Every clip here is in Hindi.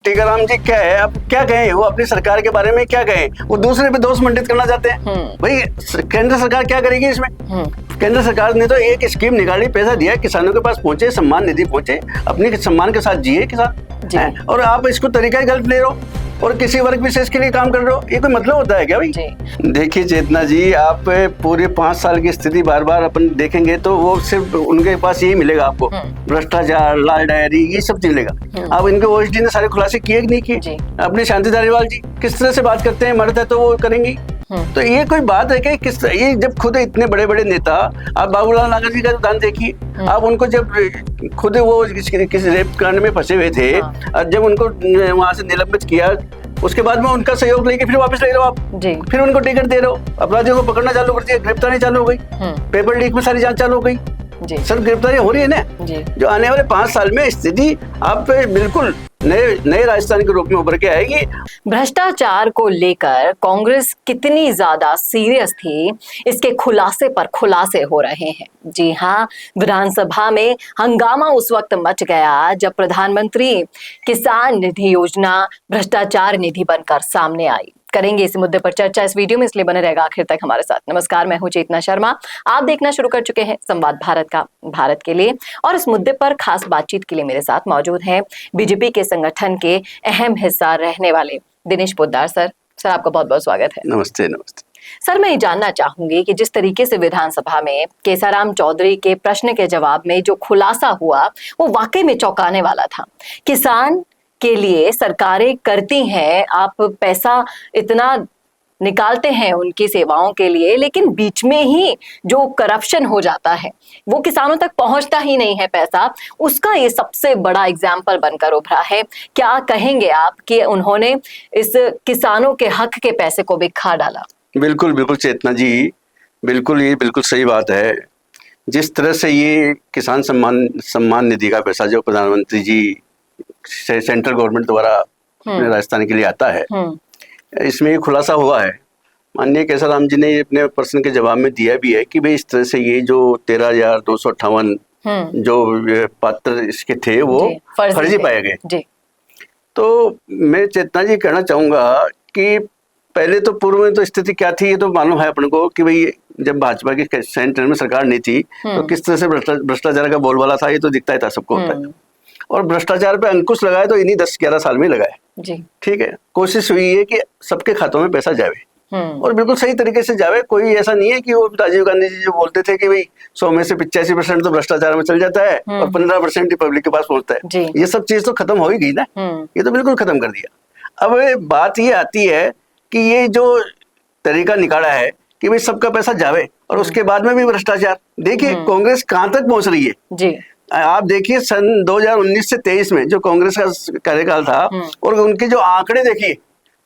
टीकाराम जी क्या है, आप क्या कहें, वो अपनी सरकार के बारे में क्या कहें, वो दूसरे पे दोष मंडित करना चाहते हैं। भाई केंद्र सरकार क्या करेगी इसमें? केंद्र सरकार ने तो एक स्कीम निकाली, पैसा दिया, किसानों के पास पहुंचे, सम्मान निधि पहुंचे, अपने सम्मान के साथ जिए किसान, और आप इसको तरीका ही गलत ले रहे हो और किसी वर्ग विशेष के लिए काम कर रहे हो। ये कोई मतलब होता है क्या भाई? देखिए चेतना जी, आप पूरे 5 साल की स्थिति बार बार अपन देखेंगे तो वो सिर्फ उनके पास यही मिलेगा आपको, भ्रष्टाचार, लाल डायरी, ये सब मिलेगा। अब इनके ओएसडी ने सारे खुलासे किए कि नहीं किए? अपने शांति धारीवाल जी किस तरह से बात करते हैं, मर्द है तो वो करेंगी। तो ये कोई बात है कि किस, ये जब खुद इतने बड़े बड़े नेता, आप बाबूलाल नागर जी का उदाहरण देखिए, आप उनको जब खुद वो किसी रेप कांड में फंसे हुए थे, जब उनको वहां से निलंबित किया, उसके बाद में उनका सहयोग लेके फिर वापस ले रहे हो आप जी। फिर उनको टिकट दे रहे हो, अपराधियों को पकड़ना चालू कर दिया, गिरफ्तारी चालू हो गई, पेपर लीक में सारी जांच चालू हो गई जी। सर गिरफ्तारी हो रही है ना जी। जो आने वाले 5 साल में स्थिति आप बिल्कुल नए राजस्थान के रूप में उभर के आएगी। भ्रष्टाचार को लेकर कांग्रेस कितनी ज्यादा सीरियस थी, इसके खुलासे पर खुलासे हो रहे हैं। जी हाँ, विधानसभा में हंगामा उस वक्त मच गया जब प्रधानमंत्री किसान निधि योजना भ्रष्टाचार निधि बनकर सामने आई। करेंगे इस मुद्दे पर चर्चा इस वीडियो में, इसलिए बने रहेगा आखिर तक हमारे साथ। नमस्कार, मैं हूं चेतना शर्मा, आप देखना शुरू कर चुके हैं संवाद भारत का, भारत के लिए। और इस मुद्दे पर खास बातचीत के लिए मेरे साथ मौजूद हैं बीजेपी के संगठन के अहम हिस्सा रहने वाले दिनेश पोद्दार सर। सर आपका बहुत बहुत स्वागत है। नमस्ते। नमस्ते सर, मैं ये जानना चाहूंगी कि जिस तरीके से विधानसभा में केसाराम चौधरी के प्रश्न के जवाब में जो खुलासा हुआ वो वाकई में चौंकाने वाला था। किसान के लिए सरकारें करती हैं, आप पैसा इतना निकालते हैं उनकी सेवाओं के लिए, लेकिन बीच में ही जो करप्शन हो जाता है वो किसानों तक पहुंचता ही नहीं है पैसा, उसका ये सबसे बड़ा एग्जाम्पल बनकर उभरा है। क्या कहेंगे आप कि उन्होंने इस किसानों के हक के पैसे को भी खा डाला? बिल्कुल बिल्कुल चेतना जी, बिल्कुल ये बिल्कुल सही बात है। जिस तरह से ये किसान सम्मान निधि का पैसा जो प्रधानमंत्री जी सेंट्रल गवर्नमेंट द्वारा राजस्थान के लिए आता है, इसमें ये खुलासा हुआ है। माननीय केसाराम जी ने अपने प्रश्न के जवाब में दिया भी है कि भाई इस तरह से ये जो 13,258 जो पात्र इसके थे वो फर्जी पाए गए। तो मैं चेतना जी कहना चाहूंगा कि पहले तो पूर्व में तो स्थिति क्या थी ये तो मालूम है अपन को कि भाई जब भाजपा की सेंटर में सरकार नहीं थी तो किस तरह से भ्रष्टाचार का बोलबाला था, ये तो दिखता ही था, सबको होता है। और भ्रष्टाचार पे अंकुश लगाए तो इन्हीं 10-11 साल में लगाए। ठीक है, कोशिश हुई है कि सबके खातों में पैसा जावे और बिल्कुल सही तरीके से जावे। कोई ऐसा नहीं है कि वो राजीव गांधी जी जो बोलते थे कि भाई 100 में से 85% तो भ्रष्टाचार में चल जाता है और 15% पब्लिक के पास पहुंचता है, ये सब चीज तो खत्म हो ही गई ना, ये तो बिल्कुल खत्म कर दिया। अब बात ये आती है कि ये जो तरीका निकाला है कि भाई सबका पैसा जावे और उसके बाद में भी भ्रष्टाचार, देखिए कांग्रेस कहाँ तक पहुंच रही है जी। आप देखिए सन 2019 से 23 में जो कांग्रेस का कार्यकाल था और उनके जो आंकड़े देखिए,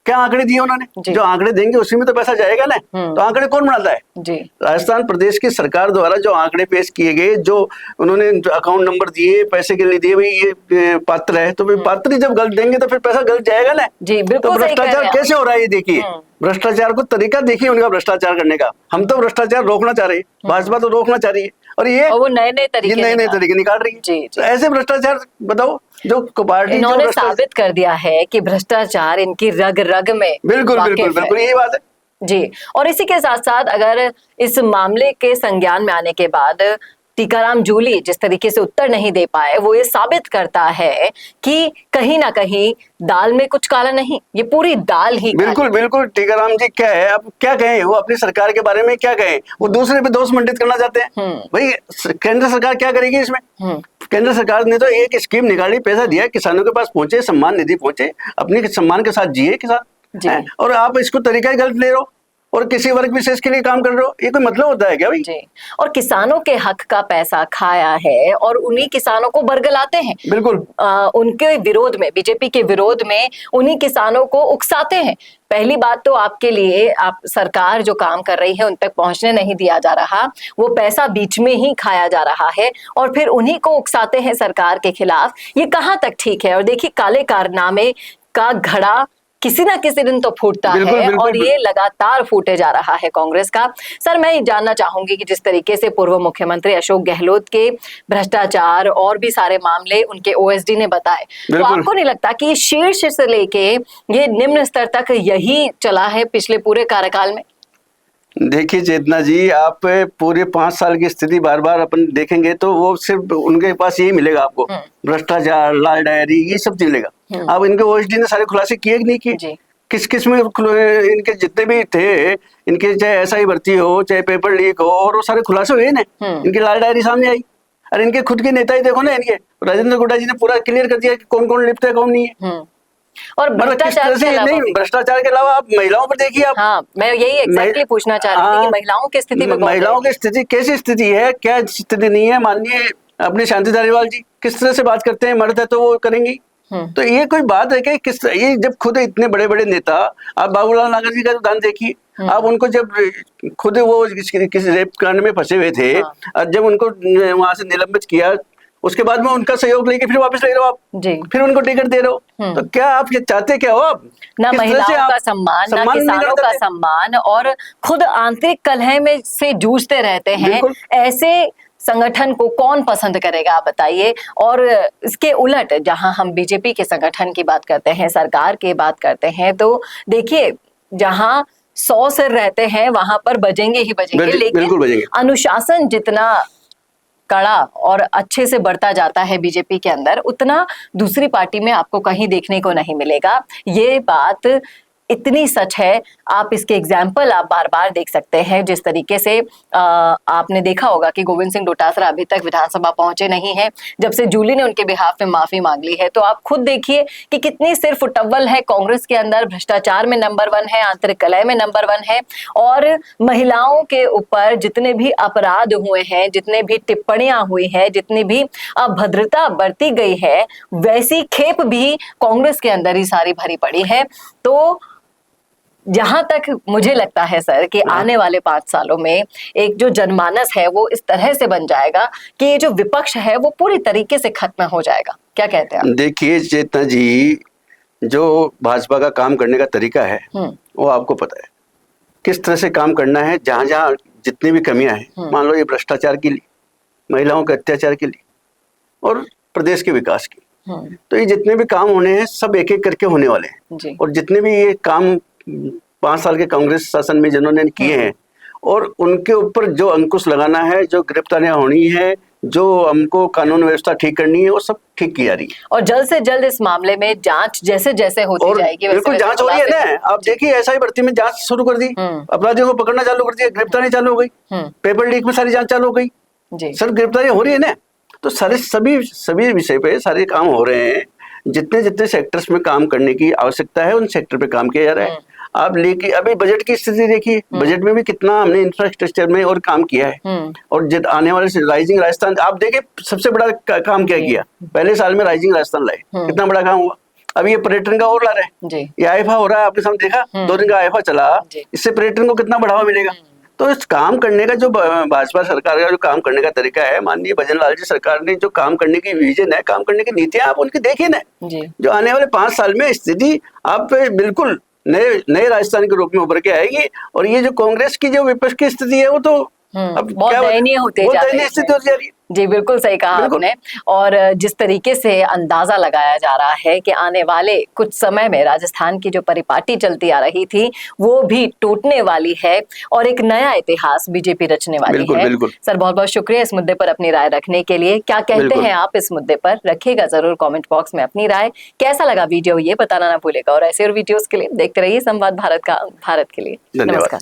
क्या आंकड़े दिए उन्होंने, जो आंकड़े देंगे उसी में तो पैसा जाएगा ना। तो आंकड़े कौन बनाता है जी? राजस्थान प्रदेश की सरकार द्वारा जो आंकड़े पेश किए गए, जो उन्होंने अकाउंट नंबर दिए, पैसे के लिए दिए, भाई ये पात्र है, तो पात्र ही जब गलत देंगे तो फिर पैसा गलत जाएगा ना जी। तो भ्रष्टाचार कैसे हो रहा है ये देखिए, भ्रष्टाचार को तरीका देखिए उनका भ्रष्टाचार करने का। हम तो भ्रष्टाचार रोकना चाह रहे हैं, भाजपा तो रोकना चाह रही है और ये वो नए नए तरीके निकाल रही है। तो ऐसे भ्रष्टाचार बताओ जो पार्टी इन्होंने साबित कर दिया है कि भ्रष्टाचार इनकी रग रग में बिल्कुल यही बात है जी। और इसी के साथ साथ अगर इस मामले के संज्ञान में आने के बाद टीकाराम जूली जिस तरीके से उत्तर नहीं दे पाए, वो ये साबित करता है कि कहीं ना कहीं दाल में कुछ काला नहीं, ये पूरी दाल ही बिल्कुल टीकाराम जी क्या है, आप क्या कहें, वो अपनी सरकार के बारे में क्या कहें, वो दूसरे पे दोष मंडित करना चाहते हैं। भाई केंद्र सरकार क्या करेगी इसमें? केंद्र सरकार ने तो एक स्कीम निकाली, पैसा दिया, किसानों के पास पहुंचे, सम्मान निधि पहुंचे, अपने सम्मान के साथ जिए किसान, और आप इसको तरीका ही गलत ले रहे हो और किसी वर्ग विशेष के लिए काम कर रहे हो, ये कोई मतलब होता है क्या भाई जी? और किसानों के हक का पैसा खाया है और उन्हीं किसानों को बरगलाते हैं। बिल्कुल उनके विरोध में, बीजेपी के विरोध में उन्हीं किसानों को उकसाते हैं। पहली बात तो आपके लिए, आप सरकार जो काम कर रही है उन तक पहुंचने नहीं दिया जा रहा, वो पैसा बीच में ही खाया जा रहा है और फिर उन्हीं को उकसाते हैं सरकार के खिलाफ। ये कहाँ तक ठीक है? और देखिए काले कारनामे का घड़ा किसी ना किसी दिन तो फूटता बिल्कुल, है, बिल्कुल, और ये लगातार फूटे जा रहा है कांग्रेस का। सर, मैं ये जानना चाहूंगी कि जिस तरीके से पूर्व मुख्यमंत्री अशोक गहलोत के भ्रष्टाचार और भी सारे मामले उनके ओएसडी ने बताए, तो बिल्कुल। आपको नहीं लगता कि शीर्ष से लेके ये निम्न स्तर तक यही चला है पिछले पूरे कार्यकाल में? देखिए चेतना जी, आप पूरे 5 साल की स्थिति बार बार अपन देखेंगे तो वो सिर्फ उनके पास यही मिलेगा आपको, भ्रष्टाचार, लाल डायरी, ये सब मिलेगा। अब इनके ओएसडी ने सारे खुलासे किए कि नहीं किए? जी। किस किस में इनके जितने भी थे, इनके चाहे एसआई भर्ती हो, चाहे पेपर लीक हो, और वो सारे खुलासे हुए ना, इनकी लाल डायरी सामने आई। अरे इनके खुद के नेता ही देखो ना, इनके राजेंद्र गोटा जी ने पूरा क्लियर कर दिया कि कौन कौन लिप्त है, कौन नहीं है। और मतलब किस भ्रष्टाचार तरह के से अलावा नहीं, भी, भ्रष्टाचार के अलावा आप महिलाओं पर देखिए आप। हाँ, मैं यही एग्जैक्टली पूछना चाह रही थी कि महिलाओं की स्थिति में महिलाओं की स्थिति कैसी स्थिति है, क्या स्थिति नहीं है? माननीय अपने शांति धारीवाल जी किस तरह से बात करते हैं, मर्द है तो वो करेंगी। तो ये कोई बात है कि किस, ये जब खुद इतने बड़े बड़े नेता, आप बाबूलाल नागर जी का उदाहरण देखिए, आप उनको जब खुद वो किसी रेप कांड में फंसे हुए थे, और जब उनको वहां से निलंबित किया, उसके बाद में उनका सहयोग लेके फिर वापस ले रहे हो आप जी, फिर उनको टिकट दे रहे हो। तो क्या आप ये चाहते क्या हो आप? ना किस तरह से महिलाओं आप का सम्मान, ना नहीं किसानों का करते? सम्मान, और खुद आंतरिक कलह में से जूझते रहते हैं। बिल्कुल। ऐसे संगठन को कौन पसंद करेगा, आप बताइए। और इसके उलट जहां हम बीजेपी के संगठन की बात करते हैं, सरकार की बात करते हैं, तो देखिए जहां 100 सिर रहते हैं वहां पर बजेंगे ही बजेंगे, बिल्कुल लेकिन बजेंगे। अनुशासन जितना कड़ा और अच्छे से बढ़ता जाता है बीजेपी के अंदर, उतना दूसरी पार्टी में आपको कहीं देखने को नहीं मिलेगा। ये बात इतनी सच है, आप इसके एग्जाम्पल आप बार बार देख सकते हैं। जिस तरीके से आपने देखा होगा कि गोविंद सिंह डोटासरा अभी तक विधानसभा पहुंचे नहीं है, जब से जूली ने उनके बिहाफ में माफी मांग ली है। तो आप खुद देखिए कि कितनी सिर्फ उटव्वल है कांग्रेस के अंदर, भ्रष्टाचार में नंबर 1 है, आंतरिक कलह में नंबर 1 है, और महिलाओं के ऊपर जितने भी अपराध हुए हैं, जितने भी टिप्पणियां हुई है, जितनी भी अभद्रता बरती गई है, वैसी खेप भी कांग्रेस के अंदर ही सारी भरी पड़ी है। तो जहां तक मुझे लगता है सर कि आने वाले 5 सालों में एक जो जनमानस है वो इस तरह से बन जाएगा कि ये जो विपक्ष है वो पूरी तरीके से खत्म हो जाएगा। क्या कहते हैं आप? देखिए चेतना जी, जो भाजपा का काम करने का तरीका है वो आपको पता है, किस तरह से काम करना है। जहां जहां जितनी भी कमियां हैं, मान लो ये भ्रष्टाचार के लिए, महिलाओं के अत्याचार के लिए, और प्रदेश के विकास की, तो ये जितने भी काम होने हैं सब एक एक करके होने वाले हैं जी। और जितने भी ये काम 5 साल के कांग्रेस शासन में जिन्होंने किए हैं, और उनके ऊपर जो अंकुश लगाना है, जो गिरफ्तारियां होनी है, जो हमको कानून व्यवस्था ठीक करनी है, वो सब ठीक की जा रही है। और जल्द से जल्द इस मामले में जांच जैसे जैसे होती और जाएगी बिल्कुल जांच हो रही है ना। आप देखिए एसआई भर्ती में जांच शुरू कर दी, अपराधियों को पकड़ना चालू कर दिया, गिरफ्तारी चालू हो गई, पेपर लीक में सारी जांच चालू हो गई जी। सर, गिरफ्तारी हो रही है ना। तो सारे सभी विषय पे सारे काम हो रहे हैं। जितने जितने सेक्टर्स में काम करने की आवश्यकता है उन सेक्टर पे काम किया जा रहा है। आप लेके अभी बजट की स्थिति देखिए, बजट में भी कितना हमने इंफ्रास्ट्रक्चर में और काम किया है। और आने वाले राइजिंग राजस्थान, आप देखिए सबसे बड़ा काम क्या किया, पहले साल में राइजिंग राजस्थान लाए, कितना बड़ा काम हुआ। अभी ये पर्यटन का और ला रहे हैं, ये आईफा हो रहा है, आपने सामने देखा 2 दिन का आईफा चला, इससे पर्यटन को कितना बढ़ावा मिलेगा। तो इस काम करने का जो भाजपा सरकार का जो काम करने का तरीका है, माननीय भजन लाल जी सरकार ने जो काम करने की विजन है, काम करने की नीतियां आप उनकी देखिए ना, जो आने वाले 5 साल में स्थिति आप बिल्कुल नए राजस्थान के रूप में उभर के आएगी। और ये जो कांग्रेस की जो विपक्ष की स्थिति है वो तो अब बहुत दयनीय होते जा रही है। जी बिल्कुल सही कहा आपने। और जिस तरीके से अंदाजा लगाया जा रहा है कि आने वाले कुछ समय में राजस्थान की जो परिपाटी चलती आ रही थी वो भी टूटने वाली है और एक नया इतिहास बीजेपी रचने वाली है। बिल्कुल। सर बहुत बहुत शुक्रिया इस मुद्दे पर अपनी राय रखने के लिए। क्या कहते हैं आप इस मुद्दे पर, रखिएगा जरूर कमेंट बॉक्स में अपनी राय। कैसा लगा वीडियो ये बताना ना भूलेगा, और ऐसे और वीडियोस के लिए देखते रहिए संवाद भारत के लिए। नमस्कार।